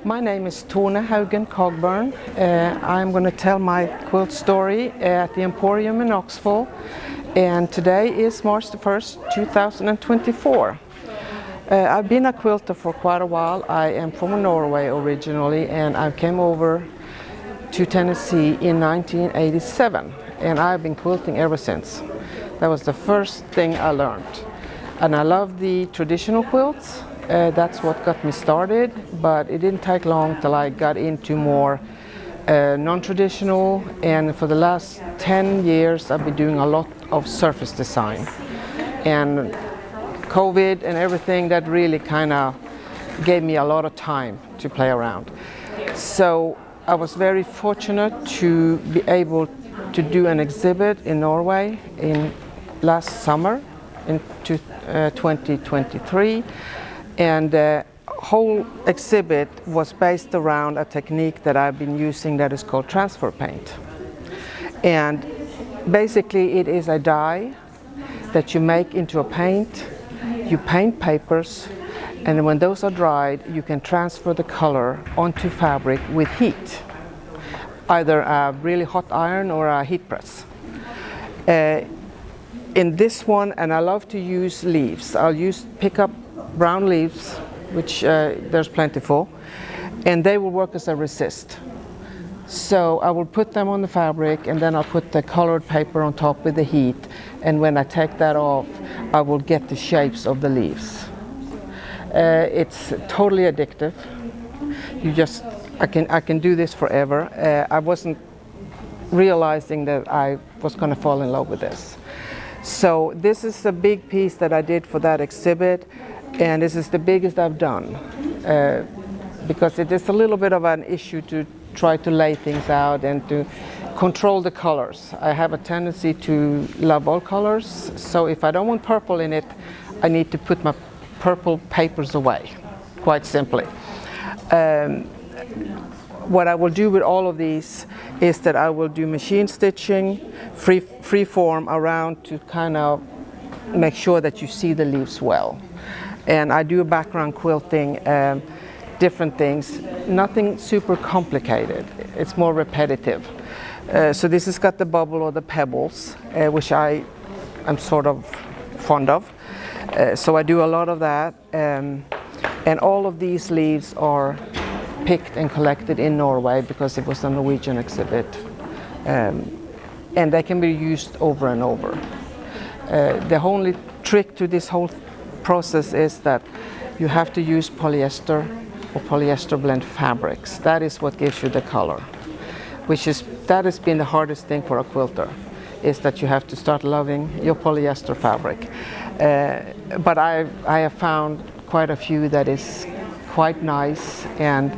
My name is Tone Haugen Cogburn. I'm going to tell my quilt story at the Emporium in Knoxville, and today is March the 1st, 2024. I've been a quilter for quite a while. I am from Norway originally, and I came over to Tennessee in 1987, and I've been quilting ever since. That was the first thing I learned, and I love the traditional quilts. That's what got me started, but it didn't take long till I got into more non-traditional, and for the last 10 years I've been doing a lot of surface design. And COVID and everything, that really kind of gave me a lot of time to play around. So I was very fortunate to be able to do an exhibit in Norway in last summer in 2023. And the whole exhibit was based around a technique that I've been using that is called transfer paint. And basically it is a dye that you make into a paint. You paint papers, and when those are dried, you can transfer the color onto fabric with heat, either a really hot iron or a heat press. In this one, and I love to use leaves, pick up brown leaves, which there's plentiful, and they will work as a resist. So I will put them on the fabric, and then I'll put the colored paper on top with the heat, and when I take that off, I will get the shapes of the leaves. It's totally addictive. I can do this forever. I wasn't realizing that I was going to fall in love with this. So this is a big piece that I did for that exhibit, and this is the biggest I've done, because it is a little bit of an issue to try to lay things out and to control the colors. I have a tendency to love all colors, so if I don't want purple in it, I need to put my purple papers away, quite simply. What I will do with all of these is that I will do machine stitching, free form around to kind of make sure that you see the leaves well. And I do background quilting, different things, nothing super complicated. It's more repetitive. So this has got the bubble or the pebbles, which I am sort of fond of. So I do a lot of that. And all of these leaves are picked and collected in Norway because it was a Norwegian exhibit. And they can be used over and over. The only trick to this whole process is that you have to use polyester or polyester blend fabrics. That is what gives you the color, that has been the hardest thing for a quilter, is that you have to start loving your polyester fabric. But I have found quite a few that is quite nice, and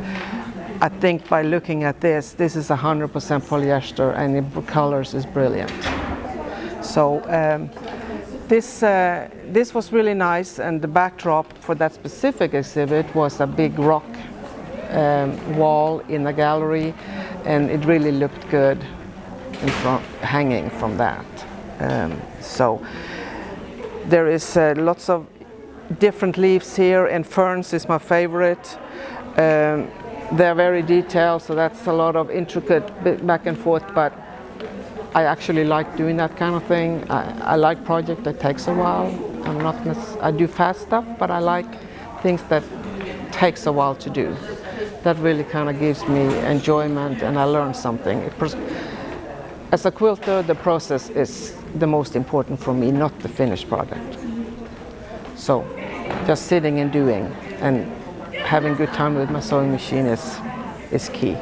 I think by looking at this is 100% polyester, and the colors is brilliant. So this was really nice, and the backdrop for that specific exhibit was a big rock wall in the gallery, and it really looked good in front, hanging from that. So there is lots of different leaves here, and ferns is my favorite. They're very detailed, so that's a lot of intricate back and forth, but I actually like doing that kind of thing. I like project that takes a while. I do fast stuff, but I like things that takes a while to do. That really kind of gives me enjoyment, and I learn something. As a quilter, the process is the most important for me, not the finished product. So just sitting and doing and having good time with my sewing machine is key.